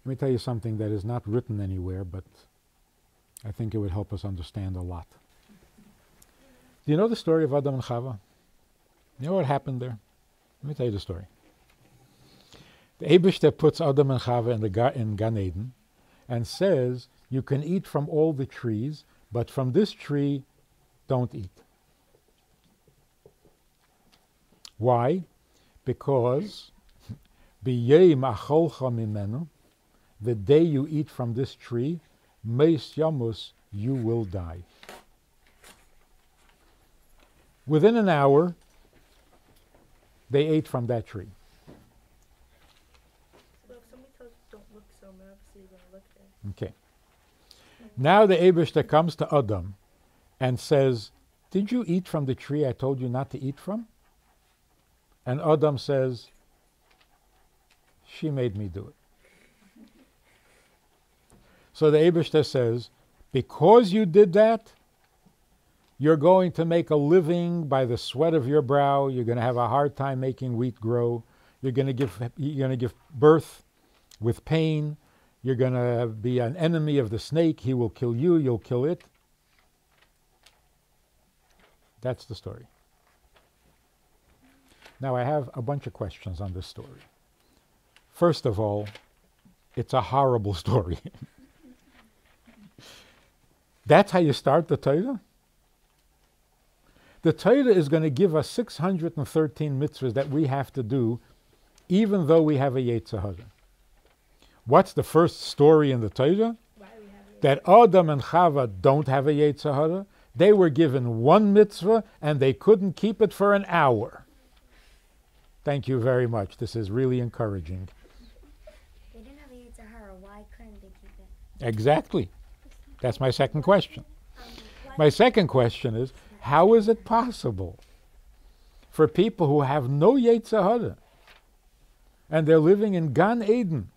Let me tell you something that is not written anywhere, but I think it would help us understand a lot. Do you know the story of Adam and Chava? You know what happened there? Let me tell you the story. The Eibishter puts Adam and Chava in Gan Eden and says, you can eat from all the trees, but from this tree, don't eat. Why? Because b'yem acholcha mimenu, the day you eat from this tree, meis yamus, you will die. Within an hour, they ate from that tree. So if somebody tells you don't look so nervous, you're going to look there. Okay. Now the Eibishter comes to Adam and says, did you eat from the tree I told you not to eat from? And Adam says, she made me do it. So the Eibishter says, because you did that, you're going to make a living by the sweat of your brow. You're going to have a hard time making wheat grow. You're going to give birth with pain. You're going to be an enemy of the snake. He will kill you. You'll kill it. That's the story. Now I have a bunch of questions on this story. First of all, it's a horrible story. That's how you start the Torah? The Torah is going to give us 613 mitzvahs that we have to do, even though we have a Yetzer Hara. What's the first story in the Torah? That Adam and Chava don't have a Yetzer Hara. They were given one mitzvah and they couldn't keep it for an hour. Thank you very much. This is really encouraging. They didn't have a Yetzer Hara. Why couldn't they keep it? Exactly. That's my second question. My second question is, how is it possible for people who have no Yetzer Hara and they're living in Gan Eden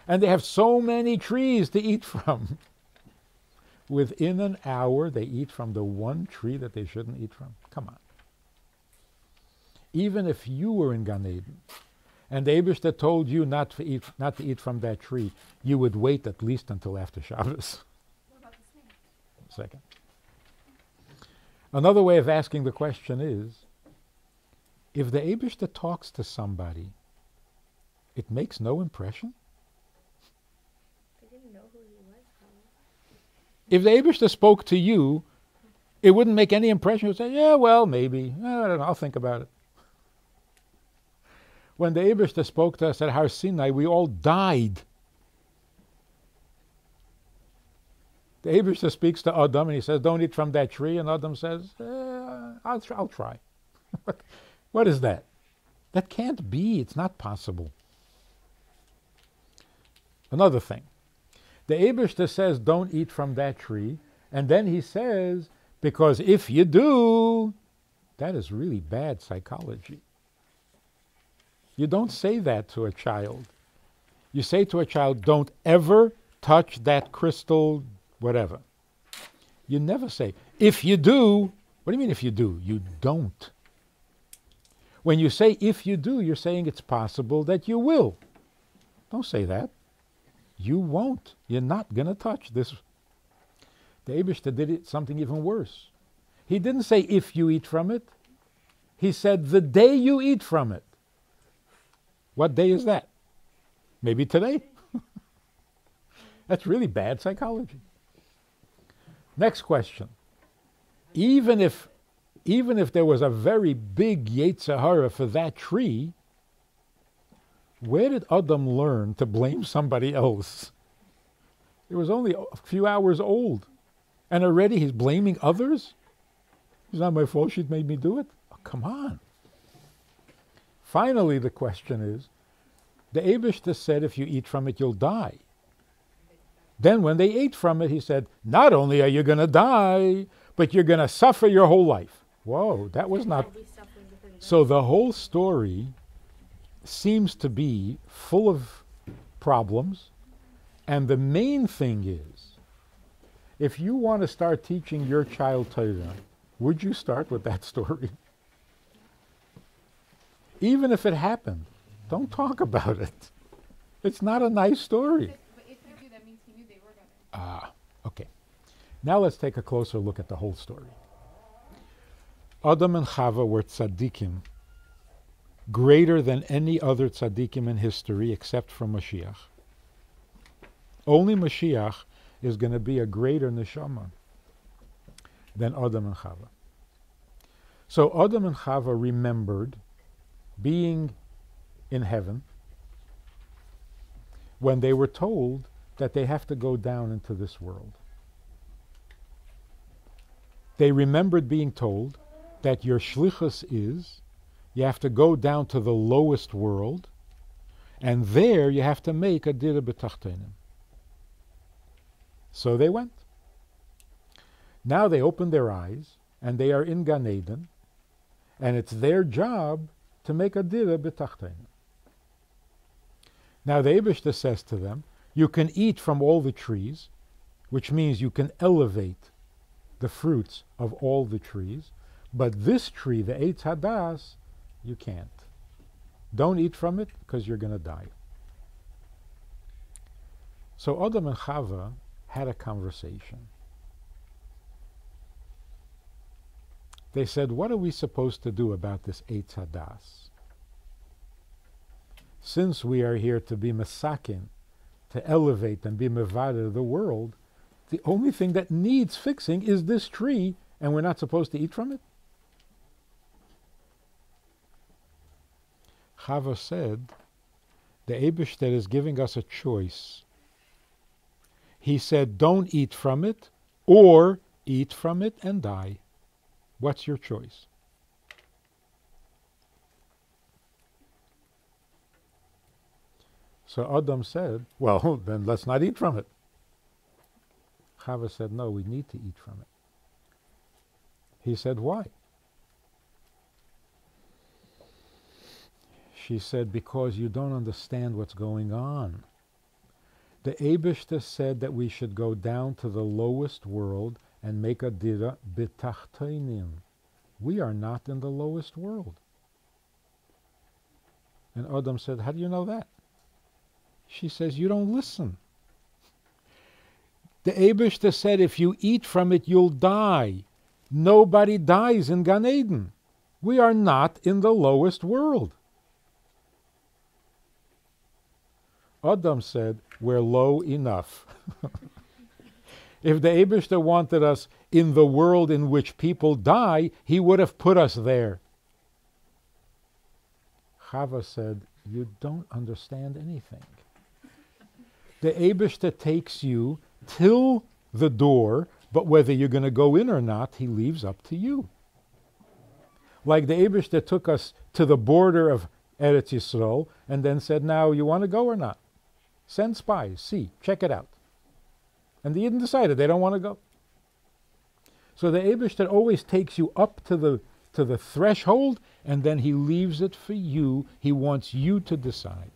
and they have so many trees to eat from, within an hour they eat from the one tree that they shouldn't eat from? Come on. Even if you were in Gan Eden and the Eibishter told you not to eat from that tree, you would wait at least until after Shabbos. Second. Another way of asking the question is, if the Eibishter talks to somebody, it makes no impression? They didn't know who he was, probably. If the Eibishter spoke to you, it wouldn't make any impression. You'd say, yeah, well, maybe. I don't know, I'll think about it. When the Eibishter spoke to us at Har Sinai, we all died. The Eibishter speaks to Adam and he says, don't eat from that tree. And Adam says, I'll try. What is that? That can't be. It's not possible. Another thing. The Eibishter says, don't eat from that tree. And then he says, because if you do, that is really bad psychology. You don't say that to a child. You say to a child, don't ever touch that crystal whatever. You never say, if you do. What do you mean if you do? You don't. When you say if you do, you're saying it's possible that you will. Don't say that. You won't. You're not going to touch this. The Eibishter did something even worse. He didn't say if you eat from it. He said the day you eat from it. What day is that? Maybe today. That's really bad psychology. Next question. Even if there was a very big Yetzer Hara for that tree, where did Adam learn to blame somebody else? It was only a few hours old, and already he's blaming others? It's not my fault, she made me do it? Oh, come on. Finally, the question is, the Eibishter said if you eat from it, you'll die. Then when they ate from it, he said, not only are you going to die, but you're going to suffer your whole life. Whoa, that was not... So the whole story seems to be full of problems. And the main thing is, if you want to start teaching your child Torah, would you start with that story? Even if it happened, don't talk about it. It's not a nice story. But if they do, that means he knew they were going to. Ah, okay. Now let's take a closer look at the whole story. Adam and Chava were tzaddikim, greater than any other tzaddikim in history except for Mashiach. Only Mashiach is going to be a greater neshama than Adam and Chava. So Adam and Chava remembered being in heaven when they were told that they have to go down into this world. They remembered being told that your shlichus is you have to go down to the lowest world, and there you have to make a dira b'tachtenim. So they went. Now they opened their eyes, and they are in Gan Eden, and it's their job to make a dira b'tachtenim. Now the Eibishter says to them, you can eat from all the trees, which means you can elevate the fruits of all the trees, but this tree, the Eitz Hadas, you can't. Don't eat from it because you're going to die. So Adam and Chava had a conversation. They said, what are we supposed to do about this Eitz Hadas? Since we are here to be mesakin, to elevate and be mevada the world, the only thing that needs fixing is this tree, and we're not supposed to eat from it? Chava said, the Eibishter is giving us a choice. He said, don't eat from it, or eat from it and die. What's your choice? So Adam said, well, then let's not eat from it. Chava said, no, we need to eat from it. He said, why? She said, because you don't understand what's going on. The Eibishter said that we should go down to the lowest world and make a dira b'tachtenim. We are not in the lowest world. And Adam said, how do you know that? She says, you don't listen. The Eibishter said, if you eat from it, you'll die. Nobody dies in Gan Eden. We are not in the lowest world. Adam said, we're low enough. If the Eibishter wanted us in the world in which people die, he would have put us there. Chava said, you don't understand anything. The Eibishter takes you till the door, but whether you're going to go in or not, he leaves up to you. Like the Eibishter took us to the border of Eretz Yisrael and then said, now you want to go or not? Send spies, see, check it out. And the Yidden decided they don't want to go. So the Eibishter always takes you up to the threshold, and then he leaves it for you. He wants you to decide.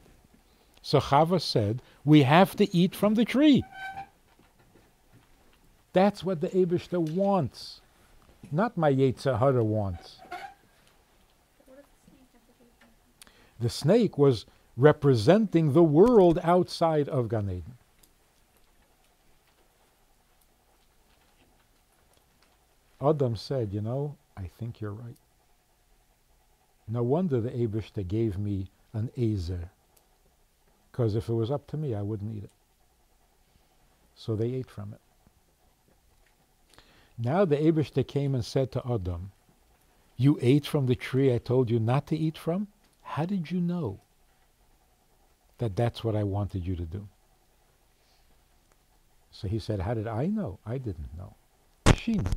So Chava said, we have to eat from the tree. That's what the Eibishter wants, not my Yetzer Hara wants. What does the snake have to do with that? The snake was representing the world outside of Gan Eden. Adam said, you know, I think you're right. No wonder the Eibishter gave me an Ezer, because if it was up to me, I wouldn't eat it. So they ate from it. Now the Eibishter came and said to Adam, you ate from the tree I told you not to eat from? How did you know that that's what I wanted you to do? So he said, how did I know? I didn't know. She knew.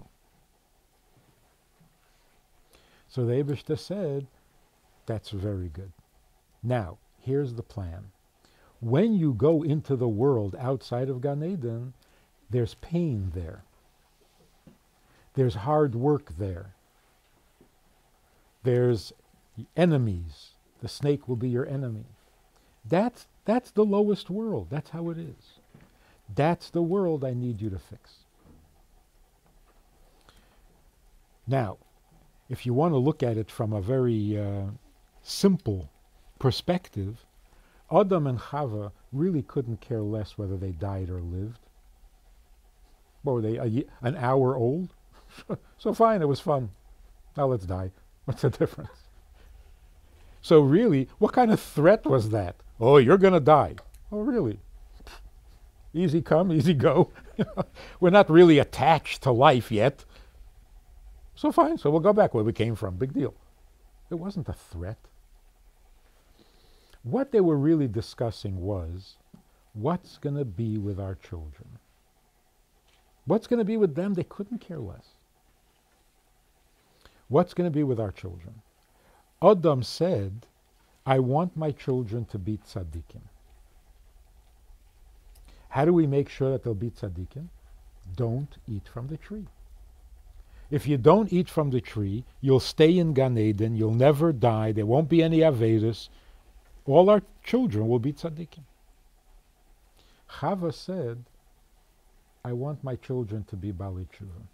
So the Eibishter said, that's very good. Now, here's the plan. When you go into the world outside of Gan Eden, there's pain there. There's hard work there. There's enemies. The snake will be your enemy. That's the lowest world. That's how it is. That's the world I need you to fix. Now, if you want to look at it from a very simple perspective, Adam and Chava really couldn't care less whether they died or lived. What were they, an hour old? So fine, it was fun. Now let's die. What's the difference? So really, what kind of threat was that? Oh, you're going to die. Oh, really? Easy come, easy go. We're not really attached to life yet. So fine, so we'll go back where we came from. Big deal. It wasn't a threat. What they were really discussing was, what's going to be with our children? What's going to be with them? They couldn't care less. What's going to be with our children? Adam said, I want my children to be tzaddikim. How do we make sure that they'll be tzaddikim? Don't eat from the tree. If you don't eat from the tree, you'll stay in Gan Eden, you'll never die, there won't be any Avedis. All our children will be tzaddikim. Chava said, I want my children to be Bali Tshuva.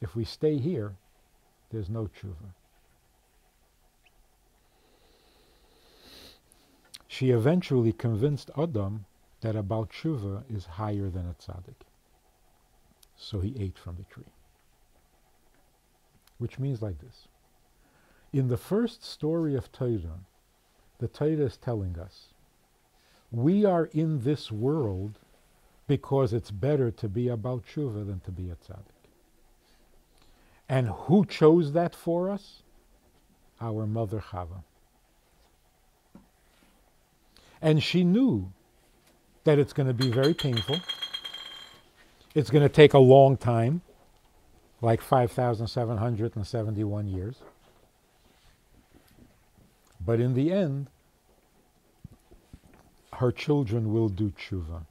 If we stay here, there's no tshuva. She eventually convinced Adam that a Baal Tshuva is higher than a tzaddik. So he ate from the tree. Which means like this. In the first story of Torah, the Torah is telling us, we are in this world because it's better to be a Baal Tshuva than to be a tzaddik. And who chose that for us? Our mother Chava. And she knew that it's going to be very painful. It's going to take a long time, like 5,771 years. But in the end, her children will do tshuva.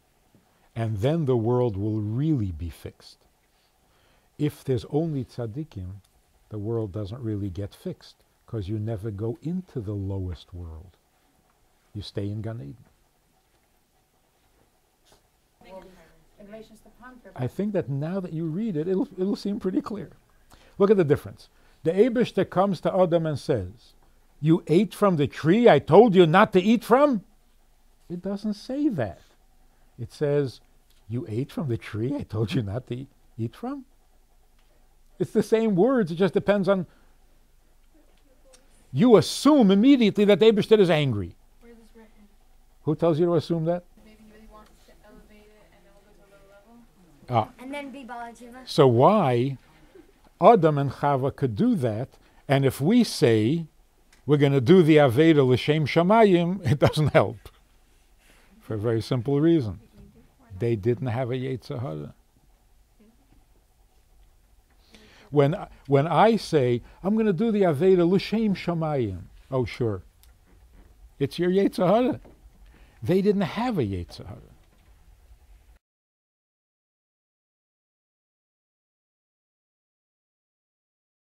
And then the world will really be fixed. If there's only tzaddikim, the world doesn't really get fixed, because you never go into the lowest world. You stay in Gan Eden. I think that now that you read it, it'll seem pretty clear. Look at the difference. The Eibishter comes to Adam and says, you ate from the tree I told you not to eat from? It doesn't say that. It says, you ate from the tree I told you not to eat from? It's the same words, it just depends on... You assume immediately that the Eibishter is angry. Where is this written? Who tells you to assume that? Maybe he really wants to elevate it and then we'll go to a lower level. And then be Bala Tshuva. So why Adam and Chava could do that, and if we say we're going to do the Aveda L'Shem Shamayim, it doesn't help. For a very simple reason. They didn't have a Yetzer Hara. When I say, I'm going to do the Aveda L'Shem Shamayim, oh sure, it's your Yetzer Hara. They didn't have a Yetzer Hara.